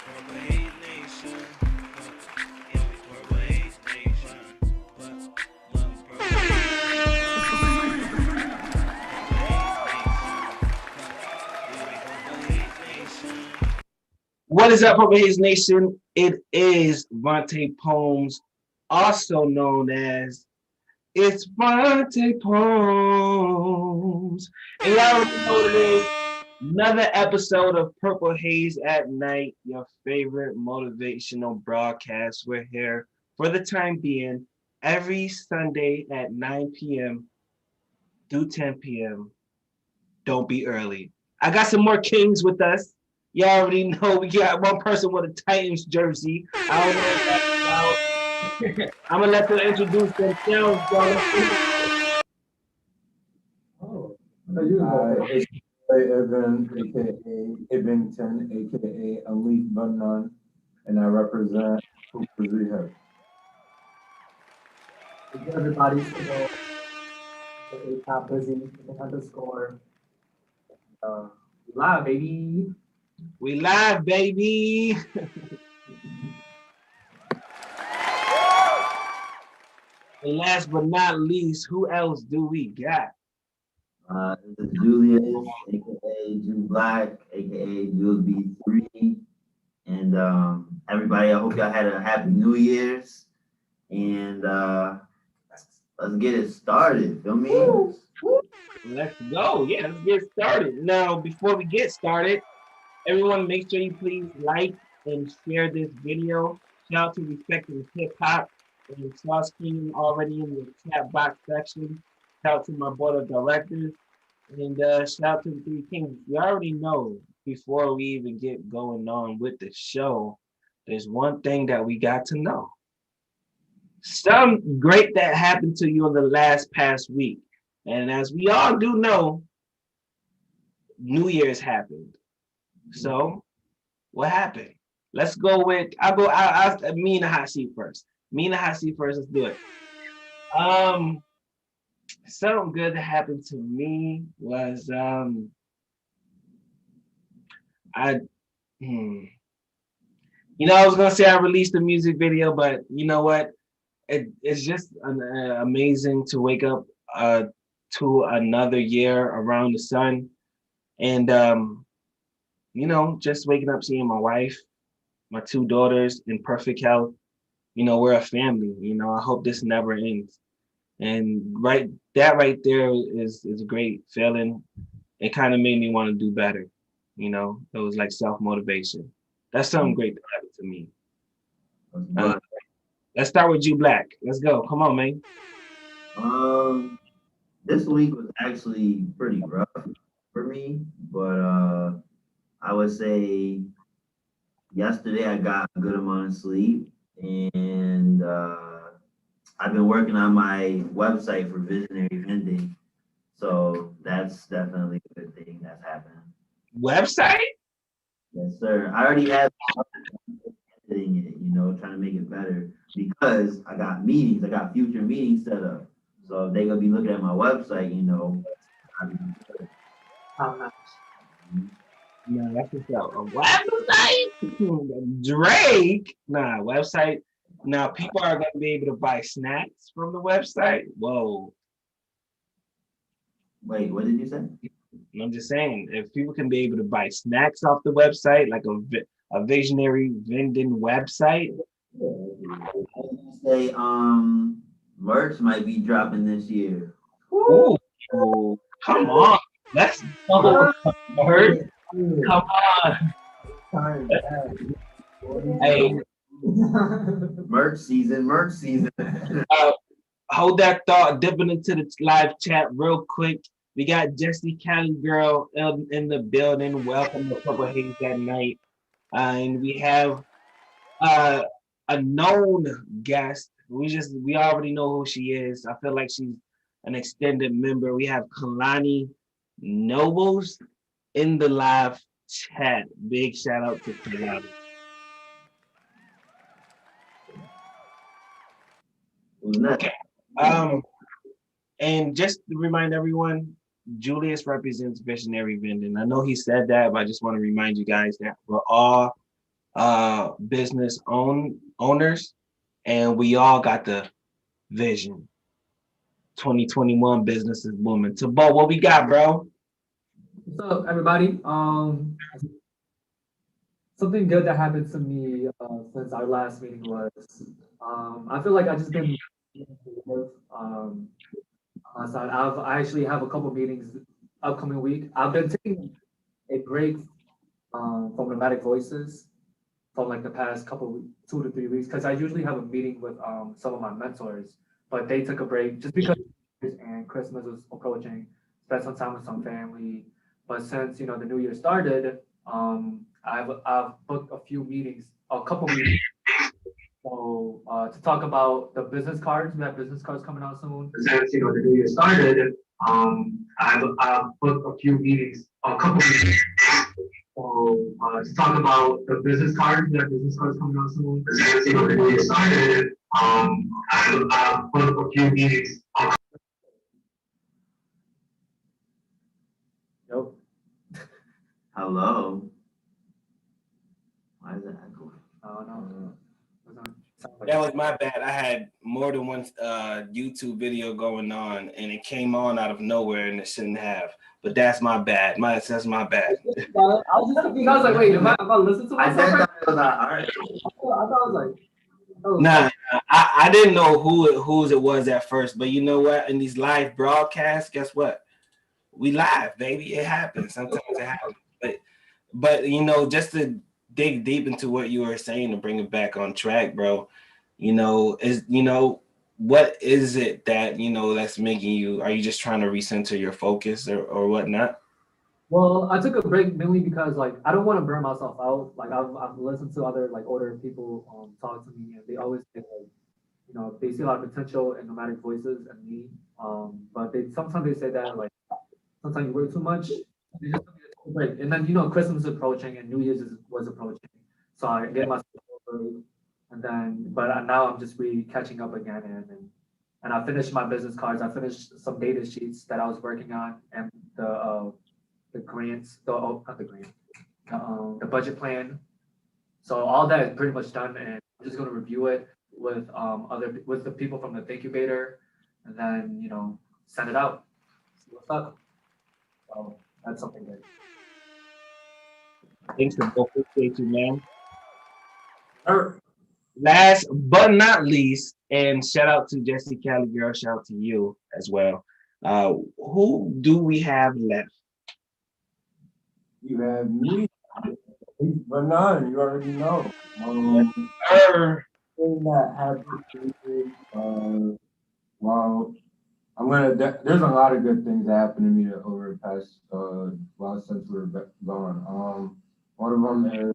PurpleHaze Nation. Yeah, PurpleHaze Nation. What is up, PurpleHaze Nation? It is Vante Poems, also known as It's Vante Poems. And y'all already know what it is. Another episode of Purple Haze at Night, your favorite motivational broadcast. We're here for the time being every Sunday at 9 p.m. through 10 p.m. Don't be early. I got some more Kings with us. Y'all already know we got one person with a Titans jersey. I don't know if that's about. I'm gonna let them introduce themselves, Oh, it's Evan, aka Ibington, aka Alif Bunnan, and I represent PurpleHaze. Thank you everybody to go to top busy underscore live baby. We live, baby. And last but not least, who else do we got? This is Julius, aka Jew Black, aka Jules B3, and everybody. I hope y'all had a happy New Year's, and let's get it started. Feel me? Let's go. Yeah, let's get started. Now, before we get started, everyone make sure you please like and share this video. Shout out to Respecting Hip Hop and Starscream already in the chat box section. Shout out to my board of directors and shout out to the Three Kings. We already know before we even get going on with the show, there's one thing that we got to know. Something great that happened to you in the past week. And as we all do know, New Year's happened. So what happened? Let's go with I'll me and the hot seat first. Me and the hot seat first. Let's do it. Something good that happened to me was I I was gonna say I released a music video, but you know what? It's just amazing to wake up to another year around the sun, and just waking up seeing my wife, my two daughters in perfect health. We're a family. I hope this never ends. And right there is a great feeling. It kind of made me want to do better. It was like self-motivation. That's something great that happened to me. Let's start with you, Black. Let's go. Come on, man. This week was actually pretty rough for me, but I would say yesterday I got a good amount of sleep, and I've been working on my website for Visionary Vending, so that's definitely a good thing that's happening. Website? Yes, sir. I already have editing it, trying to make it better because I got meetings, I got future meetings set up. So if they're gonna be looking at my website, How nice. No, that's just a website. Drake? Nah, website. Now people are gonna be able to buy snacks from the website. Whoa. Wait, what did you say? I'm just saying, if people can be able to buy snacks off the website, like a visionary vending website. Say merch might be dropping this year. Ooh, come on. Let's go. Hurt. Come on. Hey. Merch season. Hold that thought, dipping into the live chat real quick. We got Jessie Cali Girl in the building. Welcome to PurpleHaze at Night. And we have a known guest. We already know who she is. I feel like she's an extended member. We have Kalani Nobles in the live chat. Big shout out to Kalani. Okay. And just to remind everyone, Julius represents Visionary Vending. I know he said that, but I just want to remind you guys that we're all business owners, and we all got the vision. 2021 business is booming. Tabo, what we got, bro? What's up, everybody? Something good that happened to me since our last meeting was I feel like I just been so I actually have a couple meetings upcoming week. I've been taking a break from Nomadic Voices from like the past couple 2 to 3 weeks because I usually have a meeting with some of my mentors, but they took a break just because and Christmas was approaching, spent some time with some family. But since the new year started, I've booked a few meetings, a couple meetings. So to talk about the business cards, we have business cards coming out soon. Since the new year started, I've booked a few meetings, a couple meetings. So to talk about the business cards, we have business cards coming out soon. Since the new year started, I've booked a few meetings. Nope. Hello. Why is that echoing? Oh no. That was my bad. I had more than one YouTube video going on, and it came on out of nowhere, and it shouldn't have. But that's my bad. That's my bad. I was just thinking, I was like, wait, am I listening to myself? I thought it was alright. I thought it was like. Nah, I didn't know whose it was at first, but you know what? In these live broadcasts, guess what? We live, baby. It happens. Sometimes it happens. But just to dig deep into what you were saying to bring it back on track, bro. What is it that that's making you? Are you just trying to recenter your focus or whatnot? Well, I took a break mainly because like I don't want to burn myself out. Like I've listened to other like older people talk to me, and they always say like they see a lot of potential in Nomadic Voices and me. But sometimes they say that like sometimes you work too much. They just take a break. And then Christmas is approaching and New Year's was approaching, so I get myself a break. And then but now I'm just really catching up again, and I finished my business cards. I finished some data sheets that I was working on, and the grants, not the grant, the budget plan. So all that is pretty much done, and I'm just going to review it with with the people from the incubator, and then send it out. See what's up. So that's something good. Thanks to both. Appreciate you, man. Sure. Last but not least, and shout out to Jesse Cali girl, shout out to you as well. Who do we have left? You have me, but none. You already know. Thing that happened. Well, there's a lot of good things that happened to me over the past while since we're gone. One of them is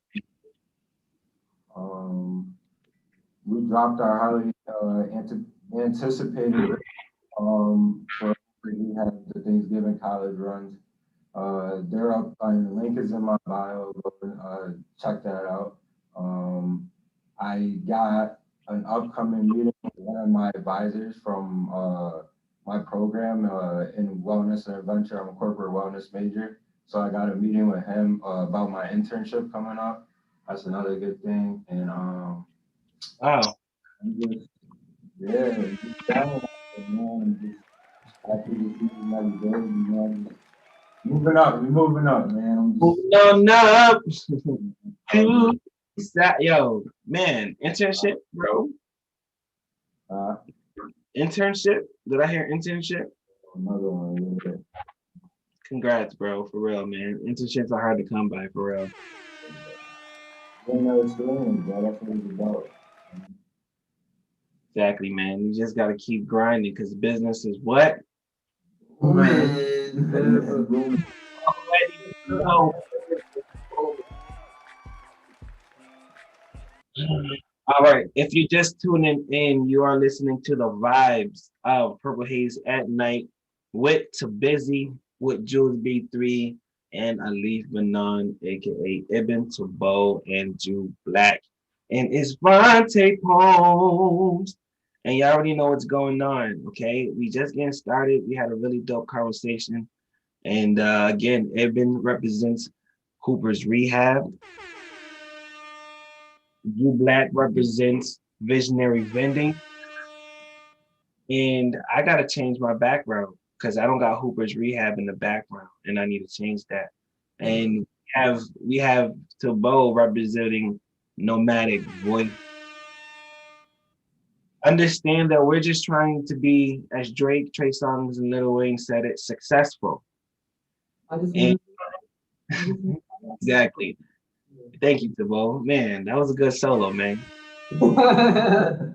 we dropped our highly anticipated for we had the Thanksgiving college runs. They're up. The link is in my bio. Go and check that out. I got an upcoming meeting with one of my advisors from my program in wellness and adventure. I'm a corporate wellness major, so I got a meeting with him about my internship coming up. That's another good thing. And Wow. just down, man. Just happy to see you every day, man. Moving up, man. Moving on up. Yo, man, internship, bro. Internship? Did I hear internship? Another one. Yeah. Congrats, bro. For real, man. Internships are hard to come by, for real. That's what it's about. Exactly, man. You just gotta keep grinding because business is what? Booming. All right. If you're just tuning in, you are listening to the vibes of Purple Haze at Night with Too Busy, with Jules B3 and Alif Banan, aka Ibn Tabo and Jew Black. And it's Vante Poems. And you already know what's going on. Okay. We just getting started. We had a really dope conversation. And again, Ibn represents Cooper's Rehab. You Black represents Visionary Vending. And I gotta change my background because I don't got Hooper's Rehab in the background, and I need to change that. And we have Tabo representing Nomadic voice. Understand that we're just trying to be, as Drake, Trey Songz, and Lil Wayne said it, successful. I just And want exactly. Thank you, Tabo. Man, that was a good solo, man. to.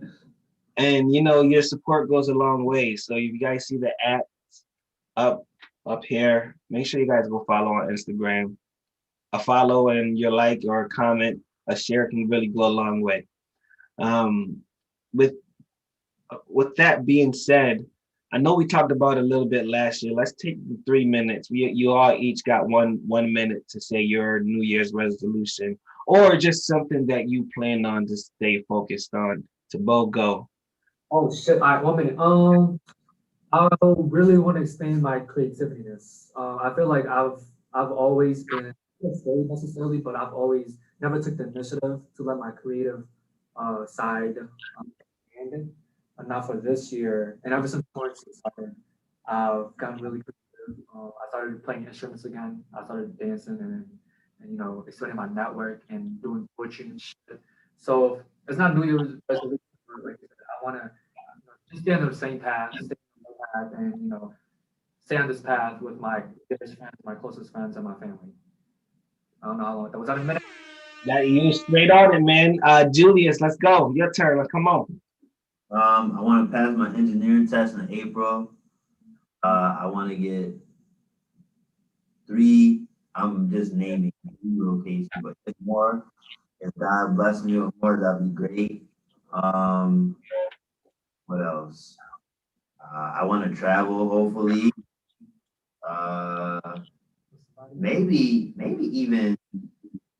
And you know, your support goes a long way. So if you guys see the app up up here, make sure you guys go follow on Instagram. A follow and your like or a comment, a share can really go a long way. Um, with with that being said, I know we talked about it a little bit last year. Let's take the 3 minutes. You all each got one minute to say your New Year's resolution or just something that you plan on to stay focused on. To both go. Oh shit! All right, 1 minute. I really want to expand my creativeness. I feel like I've always been not afraid necessarily, but I've always never took the initiative to let my creative side expand. And now for this year, and ever since quarantine started, I've gotten really creative. I started playing instruments again. I started dancing and you know expanding my network and doing poetry and shit. So it's not New Year's resolution. Like I said, I want to just stay on the same path, stay on the path, and you know, stay on this path with my dearest friends, my closest friends, and my family. I don't know how long that was. That a minute? That you straight on it, man. Julius, let's go. Your turn. Come on. I want to pass my engineering test in April. I want to get 3. I'm just naming 3 locations, but if more. If God bless me with more, that'd be great. What else? I want to travel, hopefully. Uh, maybe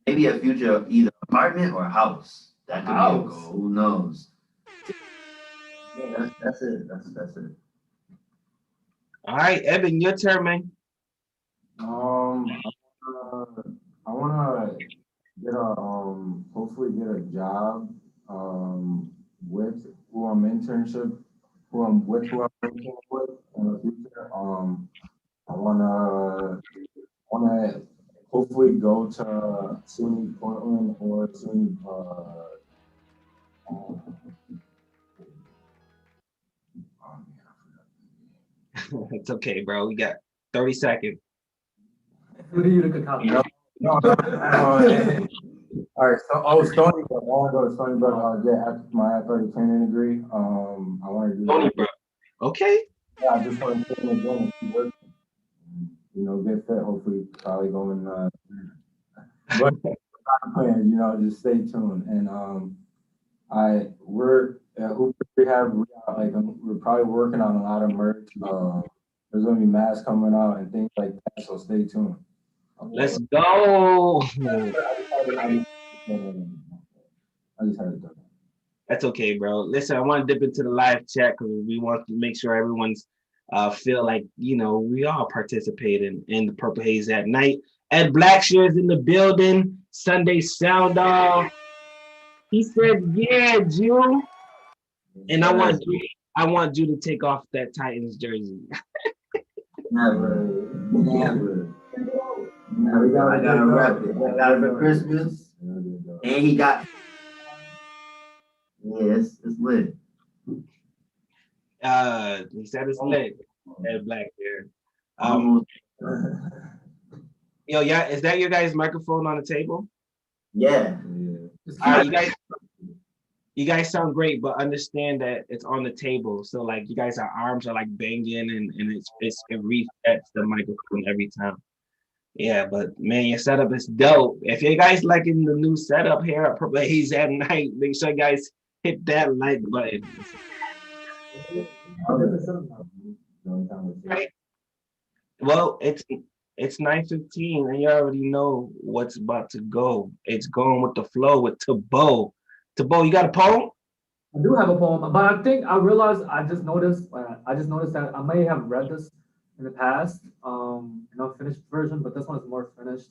a future either apartment or house. That could be a goal. Who knows? Yeah, that's it. That's it. All right, Evan, your turn, man. I wanna get a hopefully get a job with who I'm internship who I'm working with in the future. I wanna hopefully go to SUNY Portland or SUNY oh, It's okay, bro. We got 30 seconds. Who do you look at? no, all right, so Stony Brook. I want to go to Stony Brook. Get my athletic training degree. I want to do Tony, that. bro. Okay. Yeah, I just want to get in the gym and keep working. You know, get fit. Hopefully, probably going. But plans, you know, just stay tuned. And we're at Hooper Rehab. We're probably working on a lot of merch. There's gonna be masks coming out and things like that. So stay tuned. Let's go. I just had to do that. That's okay, bro. Listen, I want to dip into the live chat because we want to make sure everyone's feel like, you know, we all participate in the Purple Haze at night. Ed Blackshear's in the building. Sunday Sound Off. He said, yeah, Jew. And I want you to take off that Titans jersey. Never. I gotta wrap it. I got it for Christmas. And he got. Yeah, it's lit. He said it's lit. Ed Blackshear. Yo, yeah, is that your guys' microphone on the table? Yeah. All right, you guys sound great, but understand that it's on the table. So like you guys' arms are like banging and it resets the microphone every time. Yeah, but man, your setup is dope. If you guys liking the new setup here at PurpleHaze at night, make sure you guys hit that like button. Right. Well, it's 9:15 and you already know what's about to go. It's going with the flow with Tabo. Tabo, you got a poem? I do have a poem, but I think I just noticed that I may have read this in the past, an unfinished version, but this one is more finished.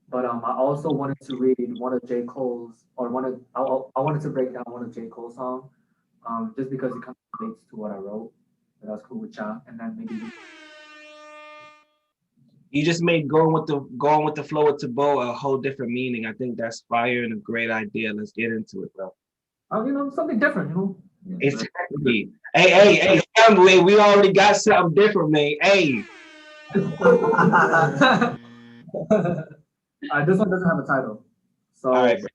But I also wanted to read one of J. Cole's, or I wanted to break down one of J. Cole's songs, just because it kind of relates to what I wrote. But that's cool with y'all. And then maybe You just made going with the flow with Tabo a whole different meaning. I think that's fire and a great idea. Let's get into it, bro. something different, Exactly. Hey, we already got something different, man. Hey. This one doesn't have a title. So All right, bro.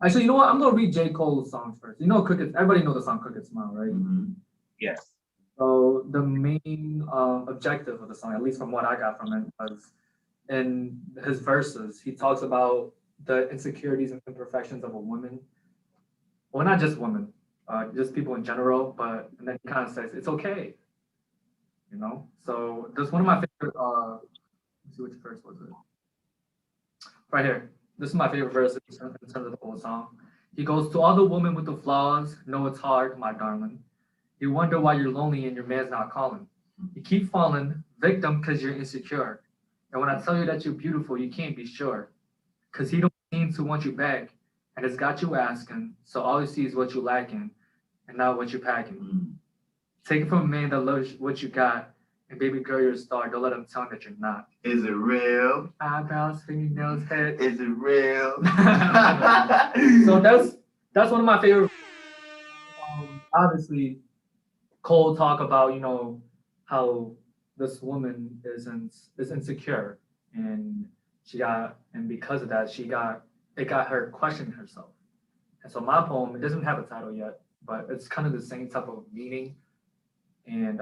actually, you know what? I'm gonna read J. Cole's songs first. You know, Cricket. Everybody knows the song "Cricket Smile," right? Mm-hmm. Yes. So the main objective of the song, at least from what I got from it, was in his verses. He talks about the insecurities and imperfections of a woman. Well, not just women, just people in general. But and then he kind of says it's okay, So this one of my favorite. Let's see which verse was it. Right here. This is my favorite verse in terms of the whole song. He goes, "To all the women with the flaws, know it's hard, my darling. You wonder why you're lonely and your man's not calling. You keep falling victim because you're insecure. And when I tell you that you're beautiful, you can't be sure. Because he don't seem to want you back. And it's got you asking. So all you see is what you're lacking and not what you're packing. Mm-hmm. Take it from a man that loves what you got. And baby girl, you're a star. Don't let him tell you that you're not. Is it real? Eyebrows, fingernails, head. Is it real? So that's one of my favorite. Obviously, Cole talk about how this woman is insecure, and because of that it got her questioning herself. And so my poem, it doesn't have a title yet, but it's kind of the same type of meaning, and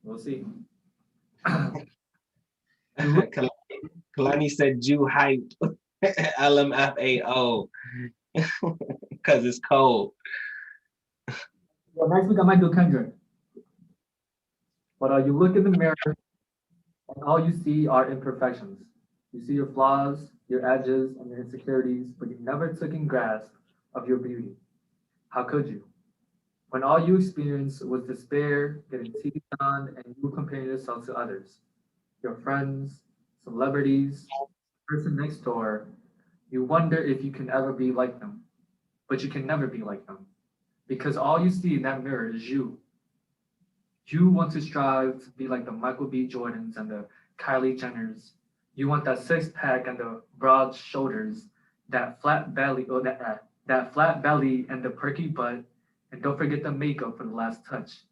we'll see. Kalani said Jew hyped. LMFAO. Because it's cold. Well, next week I might do Kendrick. But you look in the mirror and all you see are imperfections. You see your flaws, your edges, and your insecurities, but you never took in grasp of your beauty. How could you? When all you experienced was despair, getting teased on, and you comparing yourself to others, your friends, celebrities, person next door, you wonder if you can ever be like them. But you can never be like them. Because all you see in that mirror is you. You want to strive to be like the Michael B. Jordans and the Kylie Jenners. You want that six pack and the broad shoulders, that flat belly, or that flat belly and the perky butt, and don't forget the makeup for the last touch.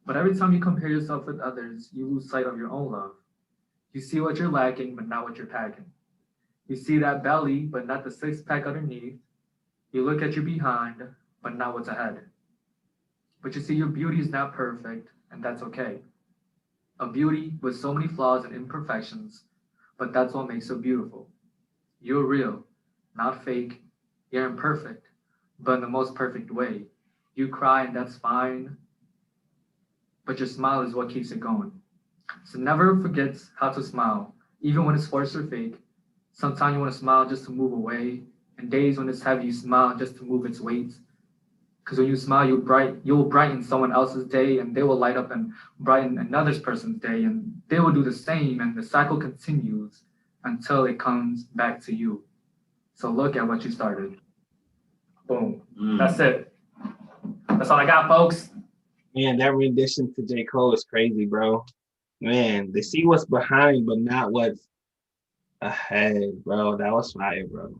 But every time you compare yourself with others, you lose sight of your own love. You see what you're lacking, but not what you're packing. You see that belly, but not the six pack underneath. You look at your behind, but not what's ahead. But you see, your beauty is not perfect, and that's okay. A beauty with so many flaws and imperfections, but that's what makes it beautiful. You're real, not fake. You're imperfect, but in the most perfect way. You cry, and that's fine, but your smile is what keeps it going. So never forget how to smile, even when it's forced or fake. Sometimes you want to smile just to move away, and days when it's heavy, you smile just to move its weight. Because when you smile, you'll brighten someone else's day, and they will light up and brighten another person's day, and they will do the same, and the cycle continues until it comes back to you. So look at what you started. Boom. That's it. That's all I got, folks. Man, that rendition to J. Cole is crazy, bro. Man, they see what's behind, but not what's ahead, bro. That was fire, bro.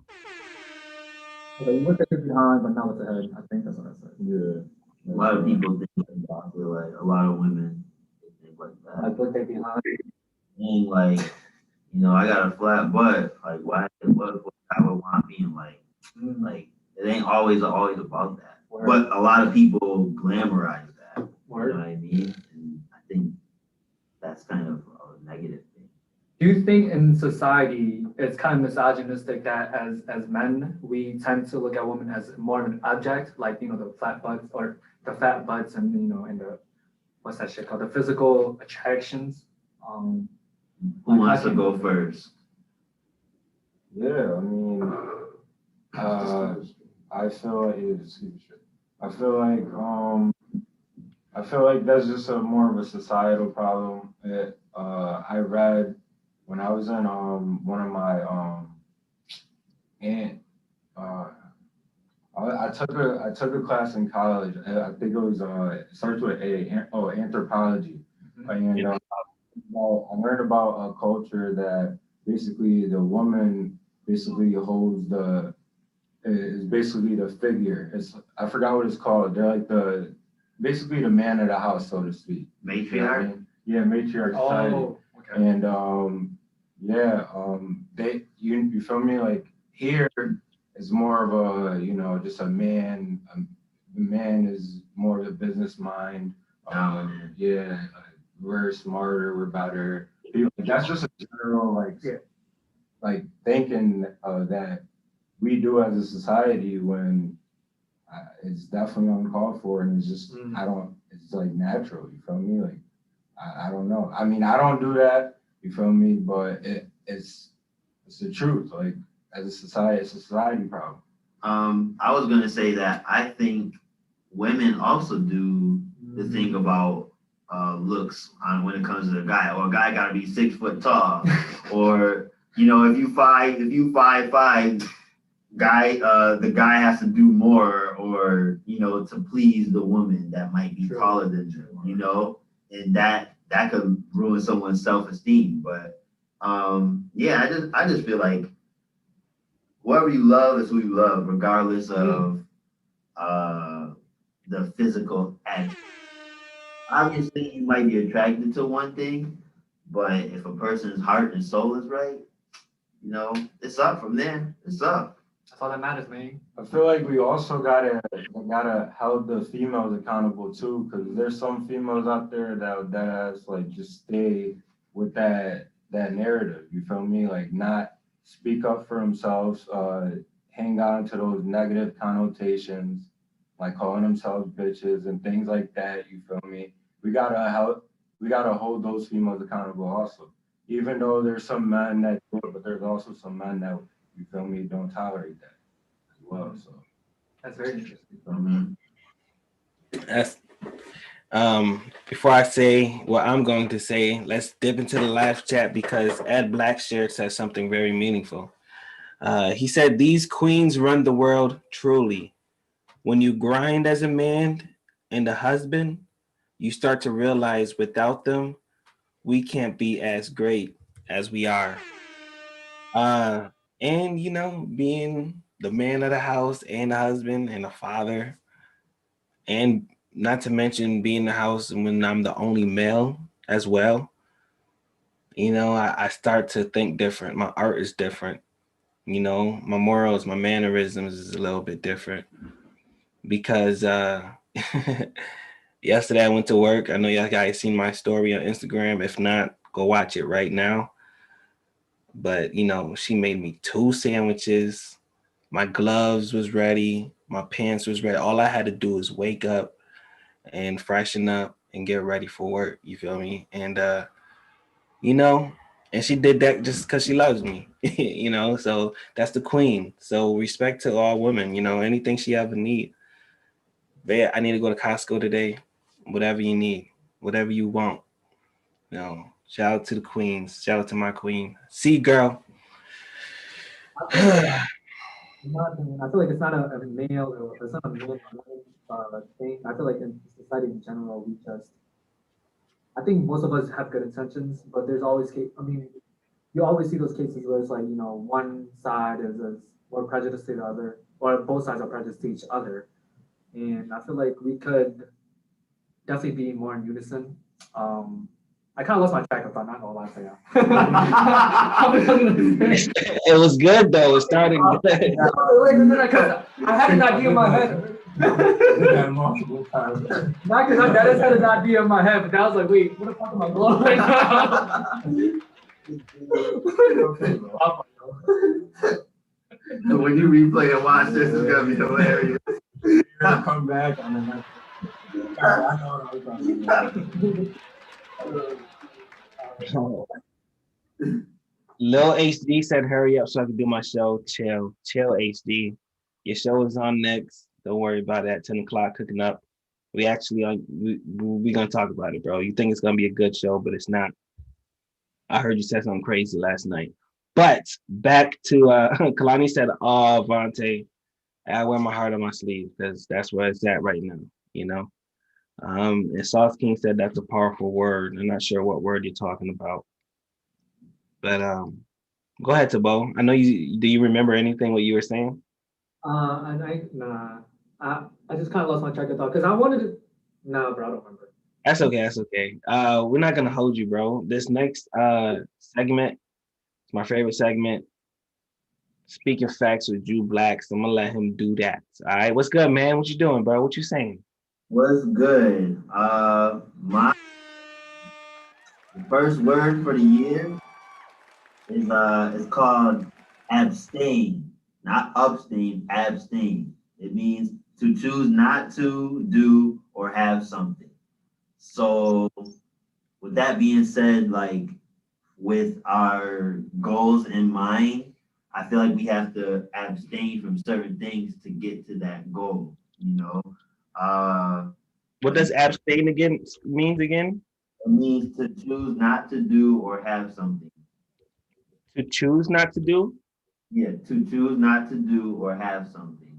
Okay, you look at it behind, but not what's ahead. I think that's what I said. Yeah. A lot of people think I feel like a lot of women think like that. Like look at behind. And like, I got a flat butt. Like, why? What I would want being like it ain't always about that. Word. But a lot of people glamorize that. Word. You know what I mean? And I think that's kind of a negative thing. Do you think in society it's kind of misogynistic that as men we tend to look at women as more of an object, like the flat butts or the fat butts and and the what's that shit called, the physical attractions? Who wants to go first? Yeah, I mean, I feel like I feel like that's just a more of a societal problem. I read when I was in one of my aunt I took a class in college. I think it was it starts with anthropology, and I learned about a culture that basically the woman basically holds the is basically the figure. It's I forgot what it's called. They're like basically the man of the house, so to speak. Matriarch? You know what I mean? Yeah, matriarch society. Oh, okay. And you feel me? Like here is more of a, just a man. The man is more of a business mind. Yeah, we're smarter, we're better. That's just a general like thinking that we do as a society when it's definitely uncalled for, and it's just it's like natural. You feel me? Like I don't know. I mean, I don't do that. You feel me? But it's the truth. Like as a society, it's a society problem. I was gonna say that I think women also do the thing about looks on when it comes to the guy, or a guy gotta be 6 foot tall, or if you 5'5", the guy has to do more, or to please the woman that might be taller than him, and that could ruin someone's self-esteem. But I just feel like whoever you love is who you love, regardless of the physical act. Obviously, you might be attracted to one thing, but if a person's heart and soul is right, it's up from there. It's up. That's all that matters, man. I feel like we also gotta hold the females accountable too, because there's some females out there that like just stay with that narrative. You feel me? Like not speak up for themselves, hang on to those negative connotations, like calling themselves bitches and things like that. You feel me? We gotta hold those females accountable also. Even though there's some men that do it, but there's also some men that, you feel me, don't tolerate that as well. So that's very interesting. That's before I say what I'm going to say, let's dip into the live chat because Ed Blackshirt says something very meaningful. He said, "These queens run the world truly. When you grind as a man and a husband, you start to realize without them, we can't be as great as we are." And being the man of the house and a husband and a father, and not to mention being in the house when I'm the only male as well, I start to think different. My art is different. My morals, my mannerisms is a little bit different because yesterday I went to work. I know y'all guys seen my story on Instagram. If not, go watch it right now. But she made me 2 sandwiches. My gloves was ready. My pants was ready. All I had to do was wake up and freshen up and get ready for work. You feel me? And and she did that just because she loves me. So that's the queen. So respect to all women. Anything she ever need. Babe, I need to go to Costco today. Whatever you need, whatever you want. Shout out to the queens. Shout out to my queen. See, girl. In my opinion, I feel like it's not a male or it's not a male thing. I feel like in society in general, I think most of us have good intentions, but there's always you always see those cases where it's like, one side is more prejudiced to the other, or both sides are prejudiced to each other. And I feel like we could definitely be more in unison. I kind of lost my track of thought, not gonna lie to you. It was good though. It started good. Wait, I had an idea in my head. Not because I just had an idea in my head, but I was like, wait, what the fuck am I going right now? So when you replay and watch this, it's gonna be hilarious. I'll come back on the next. I know what I was talking about. Lil HD said, "Hurry up so I can do my show." Chill, HD. Your show is on next. Don't worry about that. 10 o'clock cooking up. We actually we gonna talk about it, bro. You think it's gonna be a good show, but it's not. I heard you said something crazy last night. But back to Kalani said, "Oh, Vante, I wear my heart on my sleeve because that's where it's at right now." You know. And Sauce King said that's a powerful word. I'm not sure what word you're talking about, but go ahead, Tabo. I know you. Do you remember anything what you were saying? And I just kind of lost my track of thought because I wanted to. No, bro, I don't remember. That's okay. That's okay. We're not gonna hold you, bro. This next segment is my favorite segment. Speaking facts with Drew Black. So I'm gonna let him do that. All right. What's good, man? What you doing, bro? What you saying? What's good? My first word for the year is called abstain, not abstain, abstain. It means to choose not to do or have something. So with that being said, like with our goals in mind, I feel like we have to abstain from certain things to get to that goal, you know. Uh What does abstain again means again? it means to choose not to do or have something. To choose not to do? Yeah, to choose not to do or have something.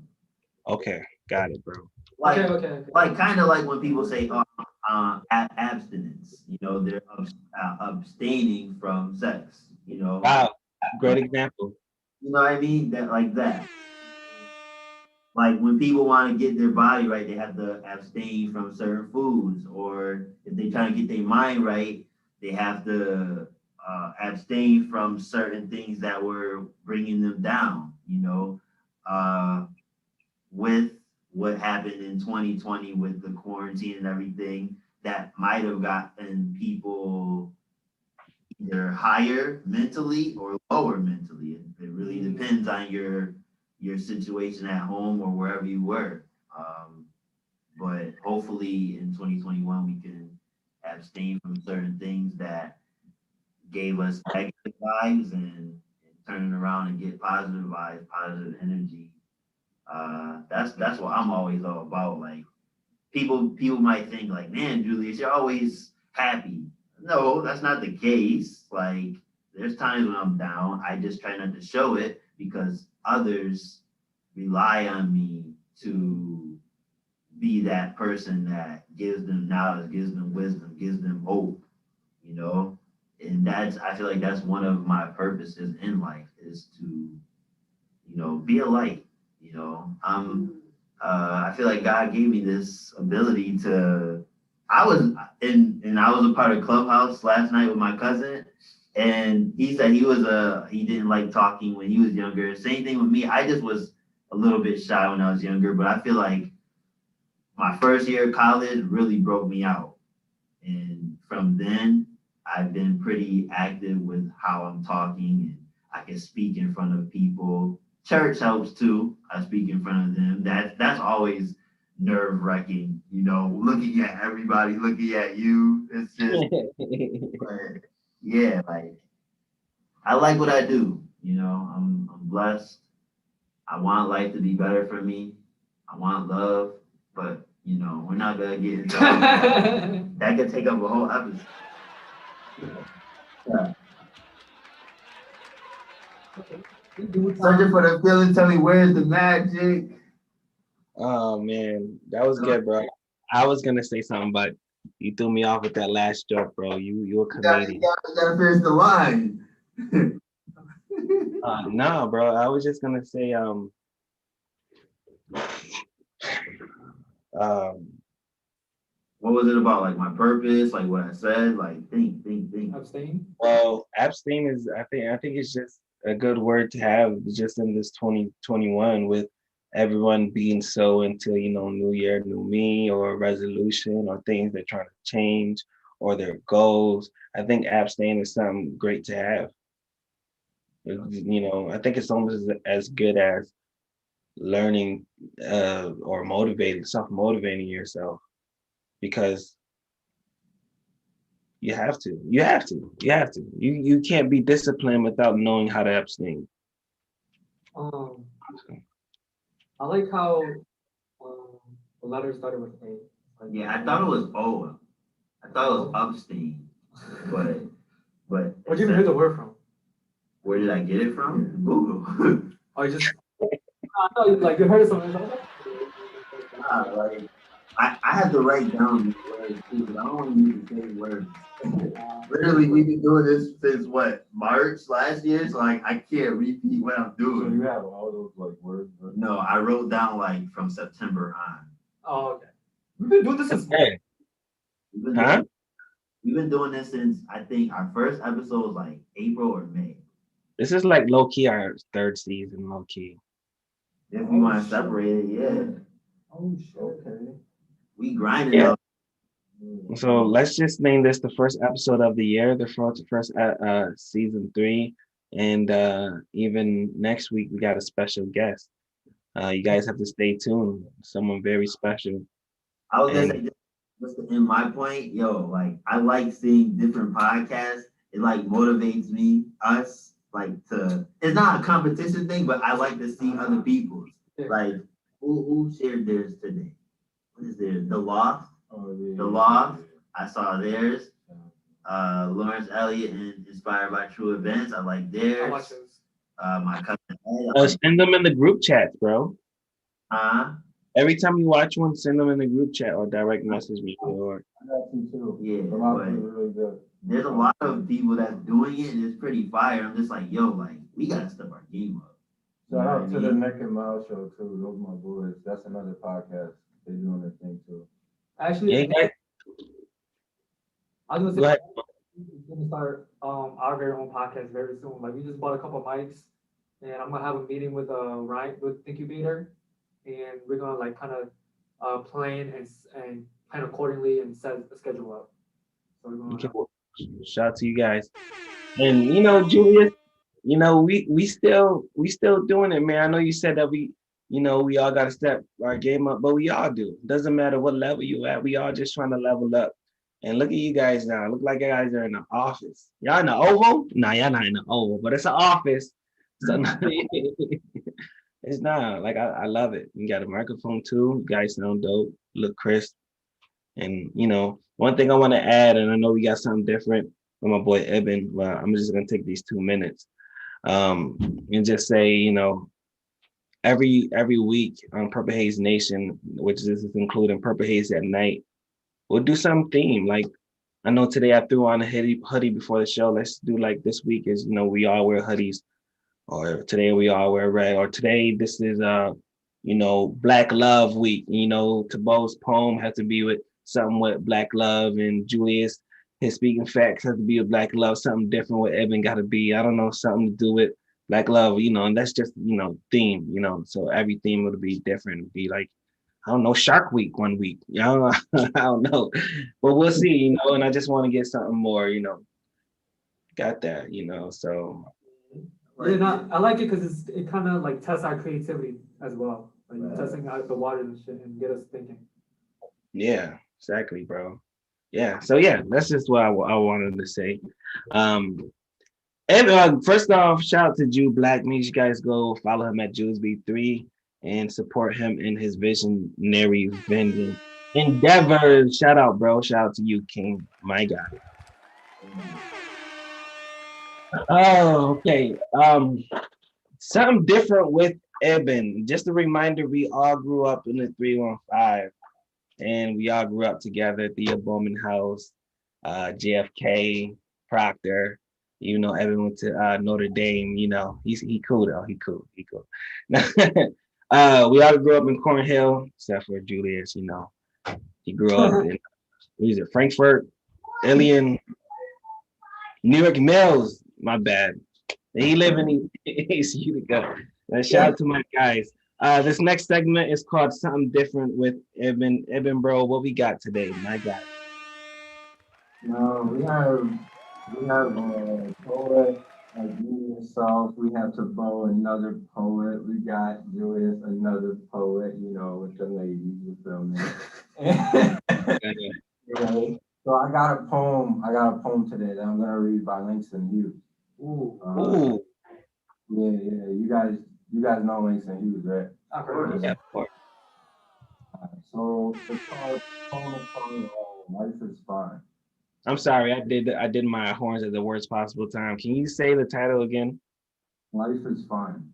Okay, got it, bro. Like, Okay. like kind of like when people say abstinence, you know, they're abstaining from sex, you know. Wow, great example. You know what I mean? That like that. Like when people want to get their body right, they have to abstain from certain foods, or if they try to get their mind right, they have to abstain from certain things that were bringing them down. You know, with what happened in 2020 with the quarantine and everything, that might have gotten people either higher mentally or lower mentally. It really depends on your situation at home or wherever you were. But hopefully in 2021 we can abstain from certain things that gave us negative vibes and turn it around and get positive vibes, positive energy. That's what I'm always all about. Like people might think like, man, Julius, you're always happy. No, that's not the case. Like there's times when I'm down. I just try not to show it because others rely on me to be that person that gives them knowledge, gives them wisdom, gives them hope, you know? And that's I feel like that's one of my purposes in life is to, be a light. I feel like God gave me this ability to. I was a part of Clubhouse last night with my cousin, and he said he didn't like talking when he was younger. Same thing with me. I just was a little bit shy when I was younger, but I feel like my first year of college really broke me out, and from then I've been pretty active with how I'm talking, and I can speak in front of people. Church helps too. I speak in front of them. That's always nerve wracking, looking at everybody, looking at you. It's just, but yeah, like I like what I do. I'm blessed. I want life to be better for me. I want love, but we're not gonna get into that. That could take up a whole episode. Yeah. Searching for the feeling, tell me where's the magic. Oh man, that was good, bro. I was gonna say something, but you threw me off with that last joke, bro. You a comedian. You gotta finish the line. No, bro. I was just gonna say What was it about? Like my purpose, like what I said, like think. Abstain. well, abstain is I think it's just a good word to have just in this 2021 with everyone being so into, new year, new me or resolution or things they're trying to change or their goals. I think abstain is something great to have. I think it's almost as good as learning or self-motivating yourself because you can't be disciplined without knowing how to abstain. Um, I like how the letter started with A. Yeah, I thought it was O. I thought it was abstain, but But Where'd you even hear the word from? where did I get it from? Google. Oh, you just. I thought you like you heard of something. Nah, like I had to write down these words too, because I don't want to use the same words. Literally, we've been doing this since what, March last year, so like I can't repeat what I'm So doing. you have all those like words. No, I wrote down like from September on. Oh, okay. We've been doing this since. Hey, We've been, huh? we've been doing this since I think our first episode was like April or May. This is like low key our third season, low key. If you want to separate it, yeah. Oh shit. Okay. We grinded Yeah. up. So let's just name this the first episode of the year, the first season 3, and even next week we got a special guest. You guys have to stay tuned. Someone very special. I was gonna And say just to end my point, yo, like I like seeing different podcasts. It like motivates me, us, like to. It's not a competition thing, but I like to see other people's. Like who shared theirs today? What is theirs? The Loft. Oh, yeah. The Loft. I saw theirs. Lawrence Elliott and Inspired by True Events. I like I theirs. watch those. My cousin Ed. send them in the group chat, bro. Huh? Every time you watch one, send them in the group chat or direct message me. Or I got you too. Yeah, The mouth but is really good. there's a lot of people that's doing it and it's pretty fire. I'm just like, yo, like we gotta step our game up. Shout out to what I the mean? Neck and Mouth show too. Those my boys. That's another podcast. They're doing their thing too. Actually, yeah, guys, I was go gonna ahead. say we're gonna start our very own podcast very soon. Like we just bought a couple of mics, and I'm gonna have a meeting with Ryan with Incubator, and we're gonna like kind of plan and plan accordingly and set a schedule up. So we're gonna Okay, well, shout out to you guys. And Julius, we still doing it, man. I know you said that we all got to step our game up, but we all do. Doesn't matter what level you at. We all just trying to level up. And look at you guys now. Look like you guys are in the office. Y'all in the Oval? Nah, y'all not in the Oval, but it's an office. So it's not like I love it. You got a microphone too. You guys sound dope. Look crisp. And one thing I want to add, and I know we got something different from my boy Eben, but I'm just gonna take these 2 minutes and just say, every week on PurpleHaze Nation, which this is including PurpleHaze at night, we'll do some theme. Like I know today I threw on a hoodie before the show. Let's do like this week is we all wear hoodies, or today we all wear red, or today this is Black Love Week. Tabo's poem has to be with something with Black love, and Julius, his speaking facts has to be with Black love. Something different with Evan got to be, I don't know, something to do with Black love, and that's just theme, so every theme would be different. It'd be like, I don't know, Shark Week one week. I don't know, but we'll see. And I just want to get something more, got that, so. Yeah, no, I like it because it kind of like tests our creativity as well, like testing out the waters and shit and get us thinking. Yeah, exactly, bro. Yeah, so yeah, that's just what I wanted to say. And first off, shout out to Jew Black. Make sure you guys go follow him at JewsB3 and support him in his visionary vending endeavors. Shout out, bro. Shout out to you, King. My God. Oh, okay. Something different with Eben. Just a reminder, we all grew up in the 315, and we all grew up together at the Bowman House, JFK, Proctor. Eben went to Notre Dame. He cool though. He cool. We all grew up in Cornhill, except for Julius. He grew up in Frankfurt, Ilion, New York Mills. My bad. He live in East Utica. Shout out to my guys. This next segment is called Something Different with Eben. Eben, bro, what we got today, my guy? We have a poet like Julius South. We have Tabo, another poet. We got Julius, another poet. With the ladies, you feel me? So I got a poem today that I'm gonna read by Langston Hughes. Ooh. Yeah. You guys know Langston Hughes, right? I've heard of Yeah, it. of course. So it's called Life is Fine. I'm sorry, I did my horns at the worst possible time. Can you say the title again? Life is fine.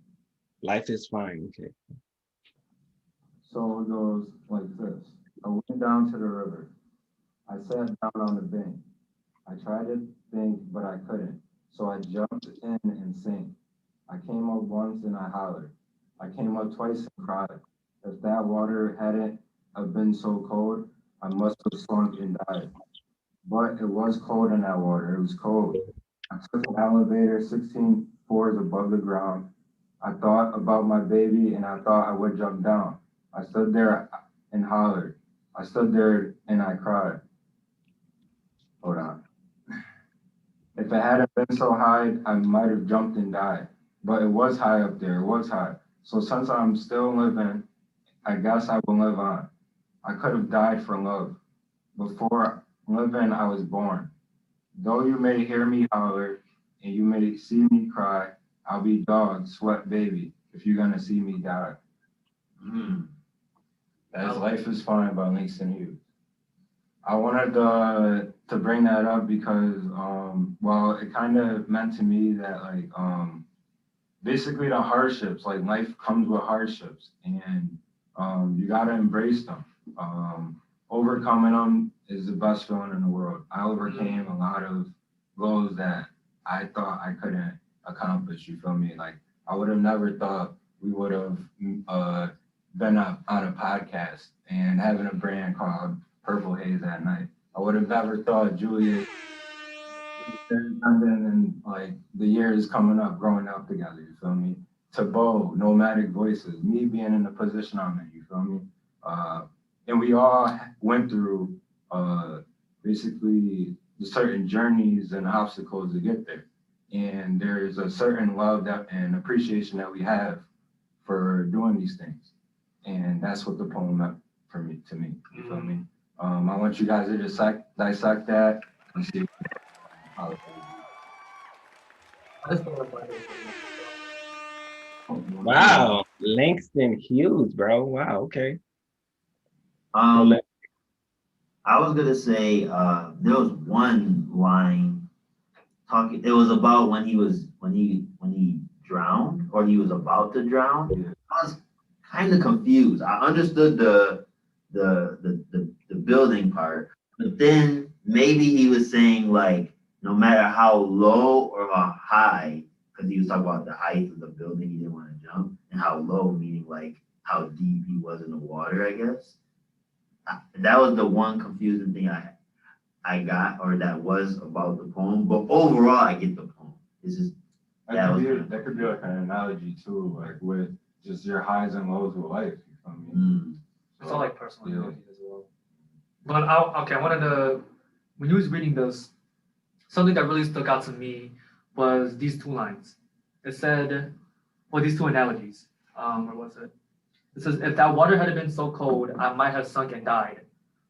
Life is fine. Okay. So it goes like this. I went down to the river. I sat down on the bank. I tried to think, but I couldn't. So I jumped in and sank. I came up once and I hollered. I came up twice and cried. If that water hadn't have been so cold, I must have sunk and died. But it was cold in that water. It was cold. I took an elevator 16 floors above the ground. I thought about my baby and I thought I would jump down. I stood there and hollered. I stood there and I cried. Hold on. If it hadn't been so high, I might have jumped and died. But it was high up there. It was high. So since I'm still living, I guess I will live on. I could have died for love. Before living, I was born. Though you may hear me holler and you may see me cry, I'll be dog, sweat baby, if you're gonna see me die. That's Life is Fine by Langston Hughes. I wanted to bring that up because, well, it kind of meant to me that like, basically the hardships, like life comes with hardships and you gotta embrace them. Overcoming them is the best feeling in the world. I overcame a lot of goals that I thought I couldn't accomplish, you feel me? Like I would have never thought we would have been on a podcast and having a brand called PurpleHaze at night. I would have never thought Julia and like the years coming up, growing up together, you feel me? Tabo, Nomadic Voices, me being in the position I'm in, you feel me? And we all went through basically the certain journeys and obstacles to get there. And there's a certain love that and appreciation that we have for doing these things. And that's what the poem meant for me, to me, you feel me? I want you guys to just dissect that and see how it Wow, Langston Hughes, bro. Wow, okay. I was gonna say there was one line talking. It was about when he drowned or he was about to drown. Yeah. I was kind of confused. I understood the building part, but then maybe he was saying like no matter how low or how high, because he was talking about the height of the building, he didn't want to jump, and how low meaning like how deep he was in the water, I guess. That was the one confusing thing I got, or that was about the poem. But overall, I get the poem. It's just that could be like an analogy too, like with just your highs and lows with life. You feel me? It's all like personal analogies as well. But I wanted to, when you was reading this, something that really stuck out to me was these two lines. It said, well, these two analogies. Where was it? It says, if that water had been so cold, I might have sunk and died.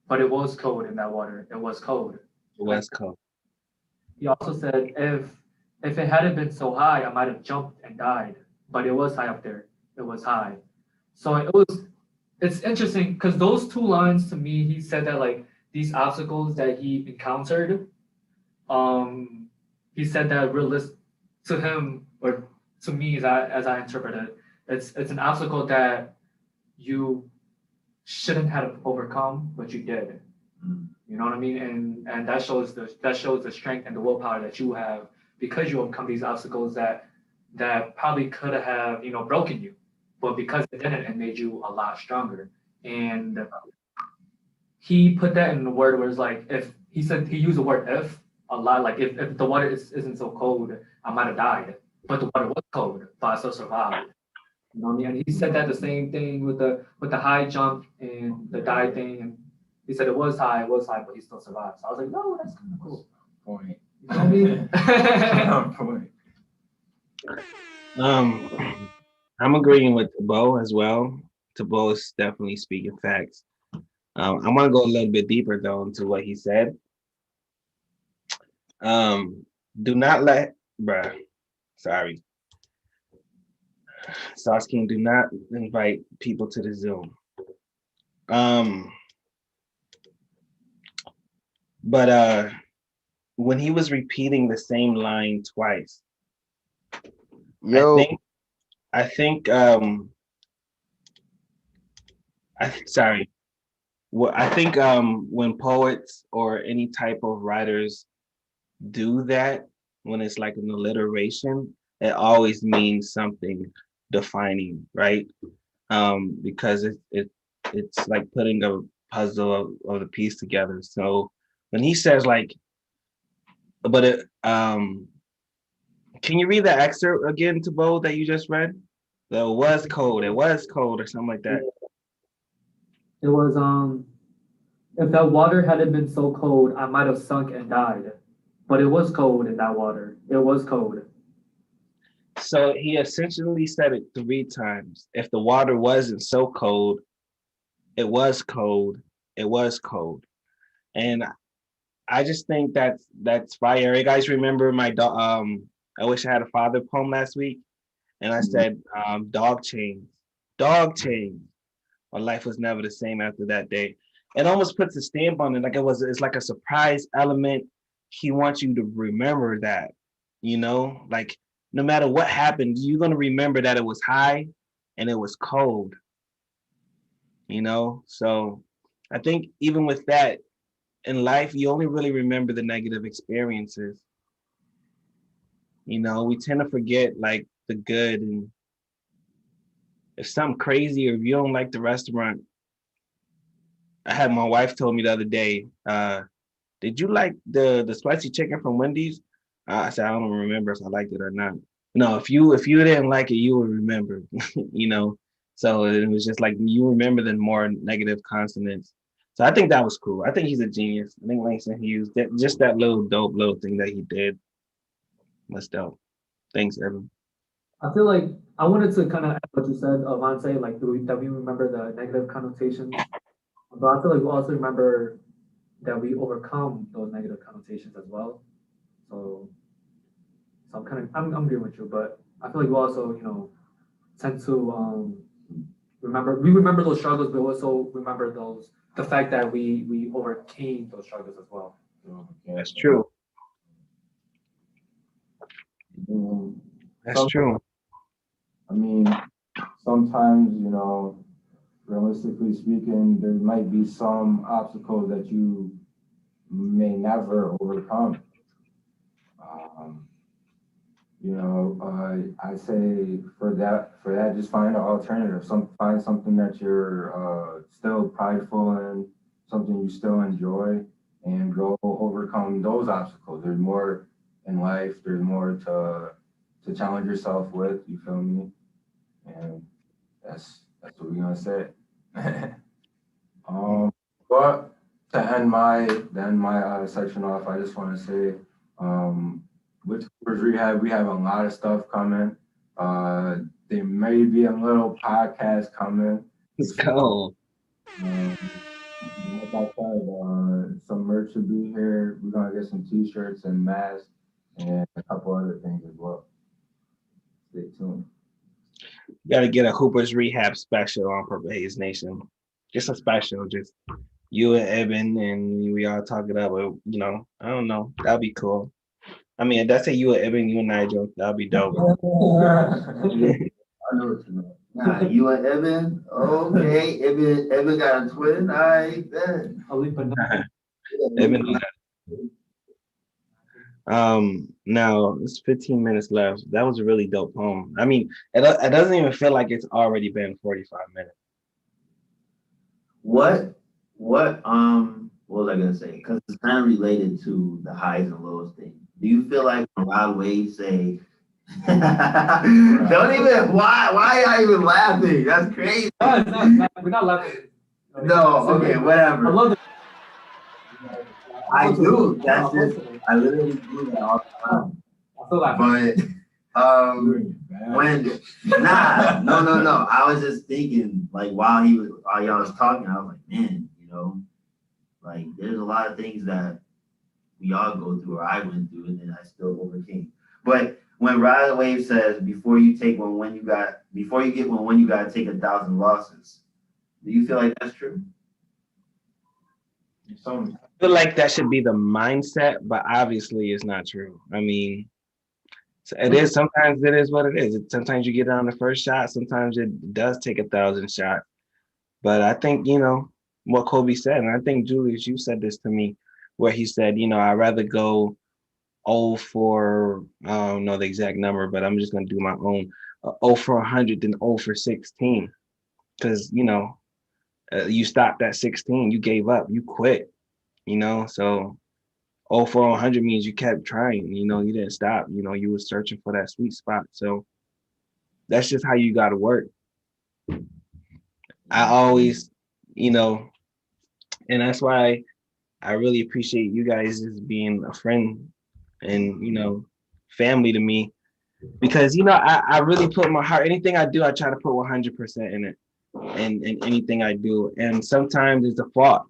But it was cold in that water. It was cold. West Coast. He also said, if it hadn't been so high, I might have jumped and died. But it was high up there. It was high. So it's interesting because those two lines to me, he said that like these obstacles that he encountered, he said that realist to him or to me as I interpret it, it's an obstacle that you shouldn't have overcome, but you did. You know what I mean? And that shows the strength and the willpower that you have because you overcome these obstacles that probably could have broken you, but because it didn't, it made you a lot stronger. And he put that in the word where it's like if he said he used the word if a lot, like if the water isn't so cold, I might have died, but the water was cold, but I still survived. You know what I mean? And he said that the same thing with the high jump and the die thing, and he said it was high, but he still survived. So I was like, no, that's kind of cool. Point. You know what I mean? Point. I'm agreeing with Tabo as well. Tabo is definitely speaking facts. I want to go a little bit deeper though into what he said. Do not let, bruh. Sorry. Sauce King, do not invite people to the Zoom. But when he was repeating the same line twice. Yo, I think sorry. Well, I think when poets or any type of writers do that, when it's like an alliteration, it always means something defining, right? Because it's like putting a puzzle of the piece together. So when he says like, but can you read the excerpt again, Tabo, that you just read? The it was cold, or something like that. It was if that water hadn't been so cold, I might have sunk and died. But it was cold in that water. It was cold. So he essentially said it 3 times. If the water wasn't so cold, it was cold. It was cold. And I just think that's fire. You guys remember my I wish I had a father poem last week, and I said dog chains, dog chains. My life was never the same after that day. It almost puts a stamp on it, like it's like a surprise element. He wants you to remember that, like no matter what happened, you're gonna remember that it was high and it was cold, So I think even with that in life, you only really remember the negative experiences. We tend to forget like the good, and if something crazy or if you don't like the restaurant. I had my wife told me the other day, did you like the spicy chicken from Wendy's? I said, I don't remember if I liked it or not. No, if you didn't like it, you would remember, So it was just like you remember the more negative consonants. So I think that was cool. I think he's a genius. I think Langston Hughes, just that little dope little thing that he did was dope. Thanks, Evan. I feel like I wanted to kind of add what you said, Vante, like that we remember the negative connotations, but I feel like we also remember that we overcome those negative connotations as well. So, I'm agreeing with you, but I feel like we also tend to remember those struggles, but also remember the fact that we overcame those struggles as well. That's true. That's true. I mean, sometimes, realistically speaking, there might be some obstacles that you may never overcome. I say for that, just find an alternative. Find something that you're still prideful in, something you still enjoy, and go overcome those obstacles. There's more in life. There's more to challenge yourself with. You feel me? And that's what we're gonna say. But to end my section off, I just want to say, with Cooper's Rehab, we have a lot of stuff coming. There may be a little podcast coming. Let's go. Like I said, some merch should be here. We're gonna get some T-shirts and masks and a couple other things as well. Stay tuned. You got to get a Hooper's Rehab special on PurpleHaze Nation. Just a special, just you and Evan, and we all talk it up. I don't know. That'd be cool. I mean, that's you and Evan, you and Nigel. That'd be dope. I know what you mean. Nah, you and Evan. Okay, Evan got a twin. I bet. Evan. Now it's 15 minutes left. That was a really dope poem. I mean, it doesn't even feel like it's already been 45 minutes. What was I gonna say? Because it's kind of related to the highs and lows thing. Do you feel like when Rod Wave say, don't even, why are you even laughing? That's crazy. No, we're not laughing. No, okay, whatever. I love it. I do. That's just, I literally do that all the time. I feel like no. I was just thinking, like, while y'all was talking, I was like, man, like there's a lot of things that we all go through or I went through and then I still overcame. But when Ride the Wave says before you get one when you gotta take 1,000 losses, do you feel like that's true? Some I feel like that should be the mindset, but obviously it's not true. I mean, it is sometimes it is what it is. Sometimes you get on the first shot, sometimes it does take 1,000 shots. But I think, what Kobe said, and I think Julius, you said this to me, where he said, I'd rather go 0 for, I don't know the exact number, but I'm just gonna do my own 0 for 100 than 0 for 16. Because, you stopped at 16, you gave up, you quit, so 0 for 100 means you kept trying, you didn't stop, you were searching for that sweet spot. So that's just how you got to work. I always, and that's why I really appreciate you guys as being a friend and, family to me, because, I really put my heart, anything I do, I try to put 100% in it and anything I do. And sometimes it's a fault,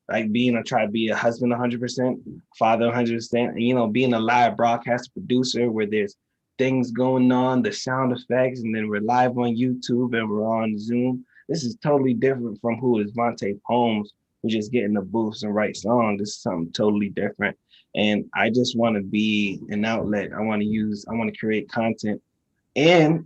like I try to be a husband 100%, father 100%, and, being a live broadcast producer where there's things going on, the sound effects, and then we're live on YouTube and we're on Zoom. This is totally different from who is Vante Holmes, who just get in the booths and write songs. This is something totally different. And I just want to be an outlet. I want to create content. And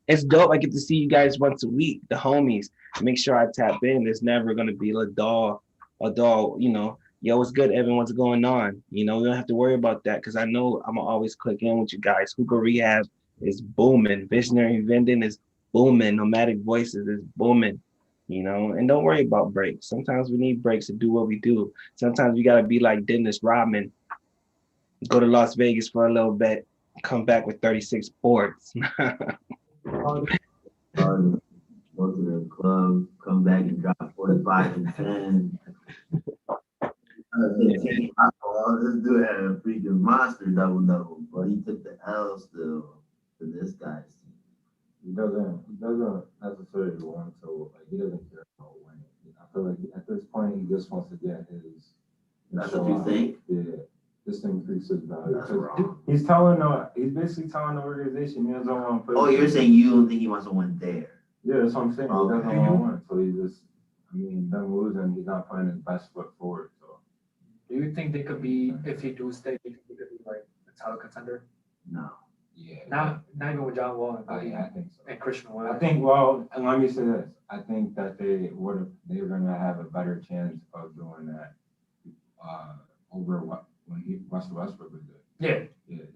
it's dope. I get to see you guys once a week, the homies. Make sure I tap in. There's never going to be a doll, yo, what's good, Evan? What's going on? We don't have to worry about that because I know I'm going to always click in with you guys. Hookah Rehab is booming. Visionary Vending is booming. Nomadic Voices is booming. And don't worry about breaks. Sometimes we need breaks to do what we do. Sometimes we got to be like Dennis Rodman, go to Las Vegas for a little bit, come back with 36 boards. Go to the club, come back and drop 45 and 10. This dude had a freaking monster double, but he took the L still to this guy's team. he doesn't necessarily want to, like, he doesn't care about winning. I feel like at this point he just wants to get his. That's what you think? Yeah, just to increase his value. That's wrong. He's basically telling the organization he doesn't want to play. Oh, you're saying you don't think he wants to win there? Yeah, that's what I'm saying. Okay. He doesn't want to win, so he just, them losing, he's not putting his best foot forward. So. Do you think they could be, if he do stay, do you think they could be like a title contender? No. Yeah. Not even with John Wall and, I think so. and Christian Wood. I think, well, and let me say this. I think that they were going to have a better chance of doing that over when Russell Westbrook was good. Yeah.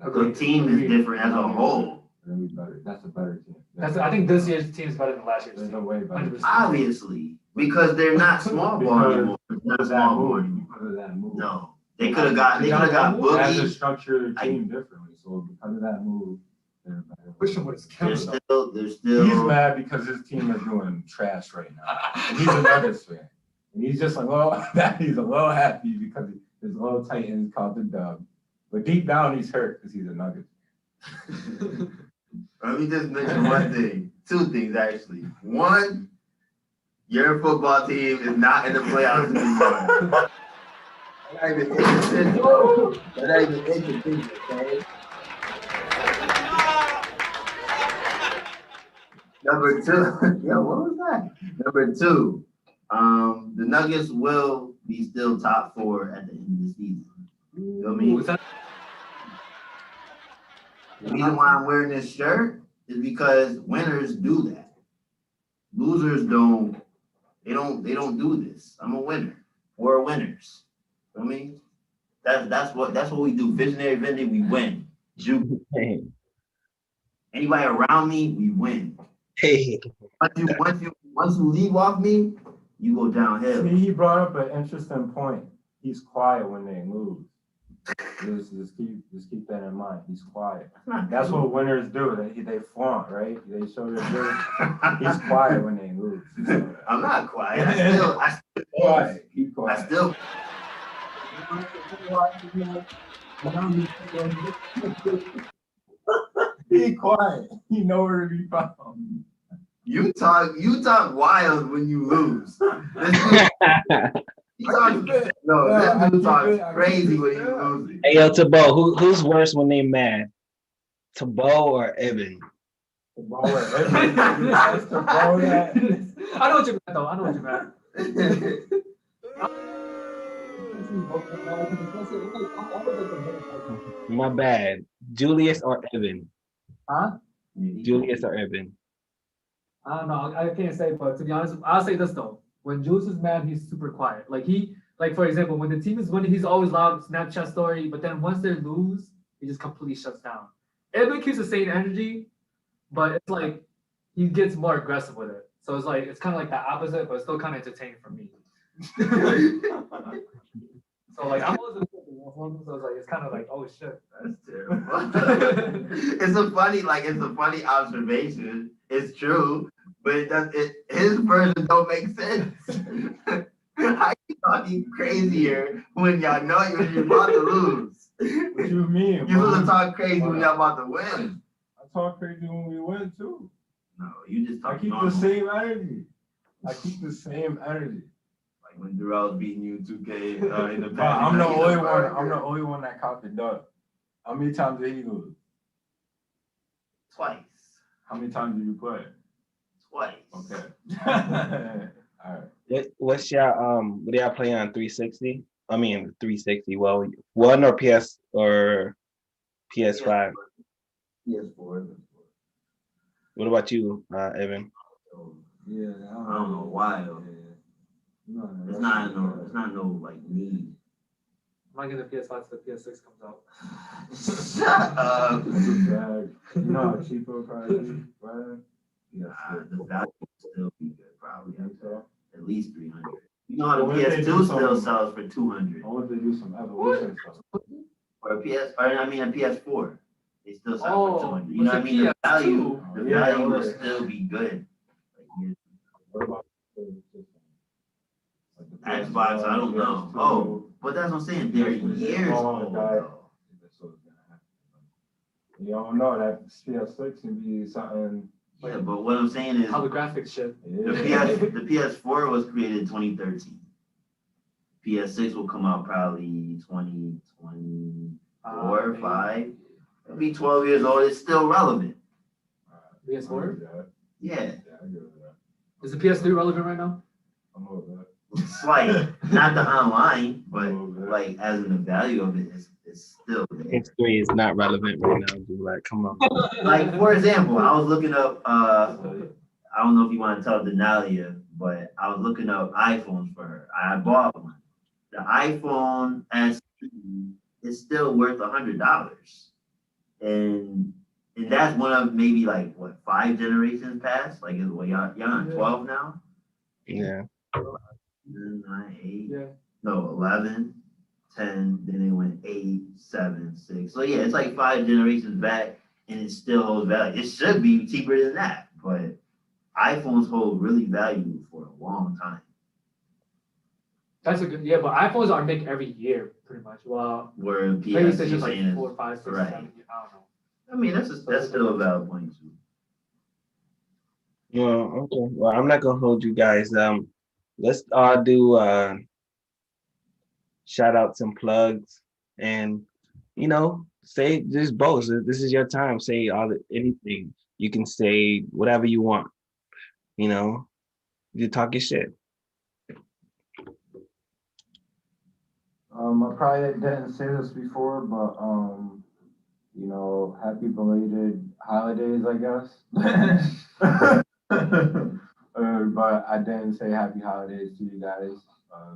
The team is different as a whole. Be better. That's a better team. I think this year's team is better than last year's There's team. a way better. 100%. Obviously, because they're not small ball anymore. Not small ball anymore. Because of that move. No, they could have got They had to Boogie. structure the team differently. So because of that move, they're better. Christian Wood is killing them. They're still. He's mad because his team is doing trash right now. And he's a Nuggets fan. And he's just like, well, he's a little happy because his little Titans caught the dub. But deep down, he's hurt because he's a Nuggets fan. Let me just mention one thing. Two things, actually. One, your football team is not in the playoffs anymore. That ain't even interesting, okay? Number two, yo, what was that? Number two, the Nuggets will be still top 4 at the end of the season. You feel me? The reason why I'm wearing this shirt is because winners do that. Losers don't. They don't do this. I'm a winner. We're winners. You know what I mean? That's what we do. Visionary Vending, we win. Anybody around me, we win. Hey. Once you leave off me, you go downhill. See, he brought up an interesting point. He's quiet when they lose. Just keep that in mind. He's quiet. That's what winners do. They flaunt, right? They show their good. He's quiet when they lose. I'm not quiet. I still quiet. Keep quiet. I still. Be quiet. You know where to be found. You talk wild when you lose. This dude talks crazy when you lose. Hey, yo, Tabo, who's worse when they mad? Tabo or Evan? Tabo or Evan? I know what you meant, though. I know what you meant. My bad. Julius or Evan? Huh? Julius or Evan? I don't know. I can't say, but to be honest, I'll say this though. When Juice is mad, he's super quiet. Like for example, when the team is winning, he's always loud, Snapchat story. But then once they lose, he just completely shuts down. Evan keeps the same energy, but it's like he gets more aggressive with it. So it's like it's kind of like the opposite, but it's still kind of entertaining for me. So like I'm always so it's like it's kind of like oh shit. That's terrible. It's a funny observation. It's true, but his version don't make sense. How you talking crazier when y'all know you're about to lose? What you mean? You supposed to talk crazy when y'all about to win. I talk crazy when we win too. No, you just talk I keep normal. the same energy. I keep the same energy. Like when Durrell's beating you 2K in the But past. I'm the only one. I'm the only one that caught the dub. How many times did he lose? Twice. How many times did you play? Twice. Okay. All right. What's your what do y'all play on 360? I mean 360. Well, one or PS or PS5. PS4. What about you, Evan? Yeah. I don't know why though. No, It's not no like need. I'm not getting the PS5 till the PS6 comes out. Shut up. You know how cheap it'll probably be, right? The value will still be good, probably. Think so? At least 300. You know how the What if they PS2 do still some- sells for 200. I want to do some evolution stuff. Or a PS4. They still sell for 200. You know what I but mean? the The PS2 value will right. still be good. What about the Xbox, I don't know. PS2? Oh, but that's what I'm saying. They're years old. Though. You don't know that PS6 can be something. Yeah, but what I'm saying is Holographic shit. the PS4 was created in 2013. PS6 will come out probably 2024 or 5. It'll be 12 years old. It's still relevant. PS4? Yeah. Yeah, I get that. Is the PS3 relevant right now? I'm over that. It's like not the online, but like as in the value of it, it's still there. PS3 is not relevant right now. Dude. Like, come on. Like for example, I was looking up. I don't know if you want to tell Denalia, but I was looking up iPhones for her. I bought one. The iPhone SE is still worth $100, and that's one of maybe like what 5 generations past. Like is what y'all on 12 now? Yeah. 9, 8. Yeah. No, 11, 10. Then it went 8, 7, 6. So yeah, it's like 5 generations back, and it still holds value. It should be cheaper than that, but iPhones hold really value for a long time. That's a good, yeah, but iPhones are make every year pretty much. Well, Where PlayStation's PS like 4, 5, 6, right. 7. I don't know. I mean, that's still a valid point too. Well, okay. Well, I'm not gonna hold you guys. Let's do shout outs and plugs, and say just both. This is your time. Say anything. You can say whatever you want. You talk your shit. I probably didn't say this before, but happy belated holidays, I guess. But I didn't say happy holidays to you guys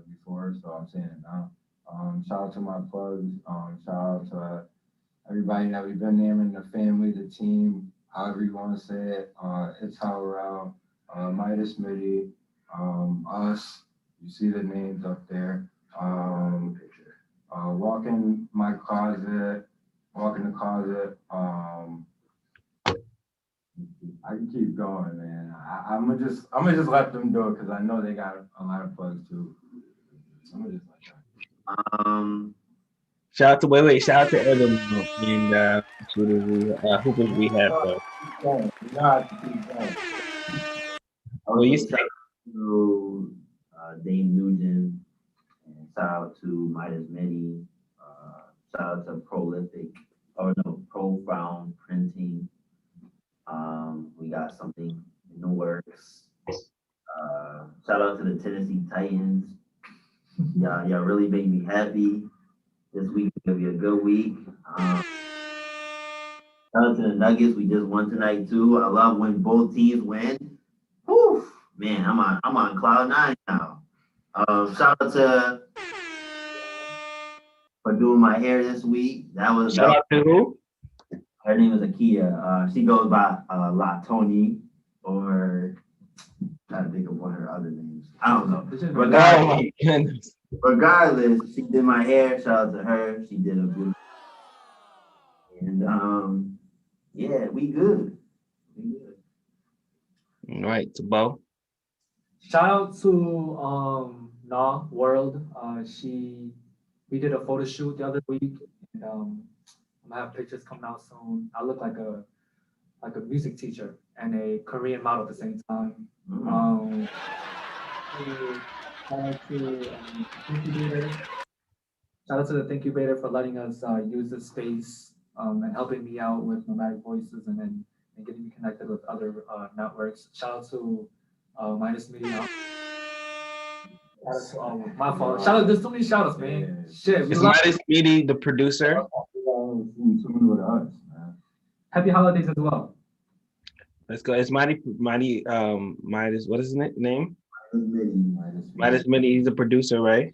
before, so I'm saying it now. Shout out to my plugs. Shout out to everybody that we've been naming, the family, the team, however you want to say it. It's how around Midas Midi, us. You see the names up there. Walk in my closet. Walk in the closet. I can keep going, man. I'm gonna just let them do it because I know they got a lot of plugs too. I'm gonna just let them. Shout out to Evan and Hoopers we have. What you say? To Dame Nugent, and shout out to Midas Midi, shout out to Profound Printing. We got something in the works. Shout out to the Tennessee Titans. Y'all really made me happy. This week is gonna be a good week. Shout out to the Nuggets. We just won tonight too. I love when both teams win. Whew, man, I'm on cloud nine now. Shout out to for doing my hair this week. Shout out to who? Her name is Akia. She goes by La Tony, or trying to think of one of her other names. I don't know. Oh my goodness. Regardless, she did my hair. Shout out to her. She did a good. And yeah, we good. We good. All right, Tabo. Shout out to Nah World. We did a photo shoot the other week, and I'm gonna have pictures coming out soon. I look like a music teacher and a Korean model at the same time. Shout out to Incubator. Shout out to the Incubator for letting us use the space and helping me out with Nomadic Voices and getting me connected with other networks. Shout out to Minus Media. My fault. Shout out, there's so many shout outs, man. Shit. Is Midas Meaty the producer? Happy holidays as well. Let's go. It's Mighty, Midas, what is his name? Midas Mitty, he's the producer, right?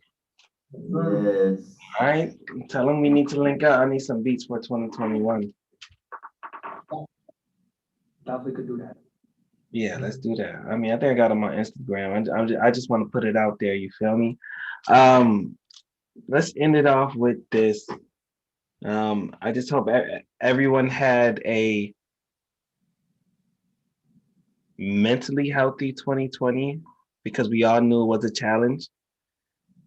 Yes. All right. Tell him we need to link up. I need some beats for 2021. Definitely could do that. Yeah, let's do that. I mean, I think I got him on Instagram. I just want to put it out there. You feel me? Let's end it off with this. I just hope everyone had a mentally healthy 2020 because we all knew it was a challenge.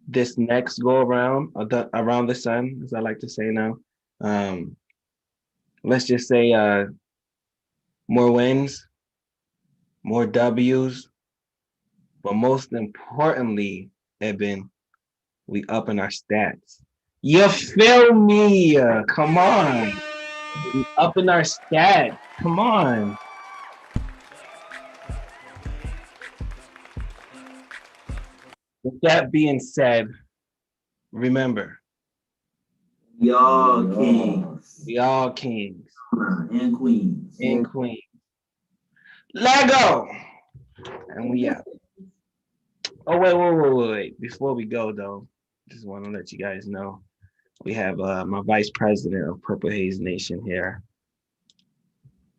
This next go around the sun, as I like to say now, let's just say more wins, more W's, but most importantly, Eben, we up in our stats. You feel me? Come on. We up in our stats. Come on. With that being said, remember, We all kings. we all kings And queens. and queens. Lego! And we out. Oh, wait. Before we go, though, just want to let you guys know, we have my vice president of PurpleHaze Nation here.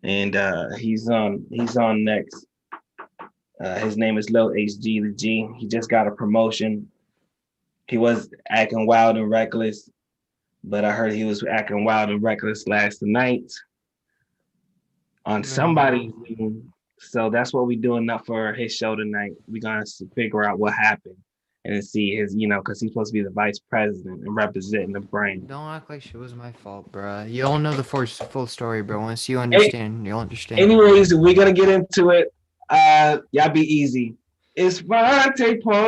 And he's on next. His name is Lil HG the G. He just got a promotion. He was acting wild and reckless, but I heard he was acting wild and reckless last night on somebody's Zoom. So that's what we're doing up for his show tonight. We're gonna figure out what happened and see his, because he's supposed to be the vice president and representing the brand. Don't act like shit was my fault, bro. You all know the full story, bro. Once you understand, you'll understand. Anyways, we're gonna get into it. Y'all be easy. It's Vante poems.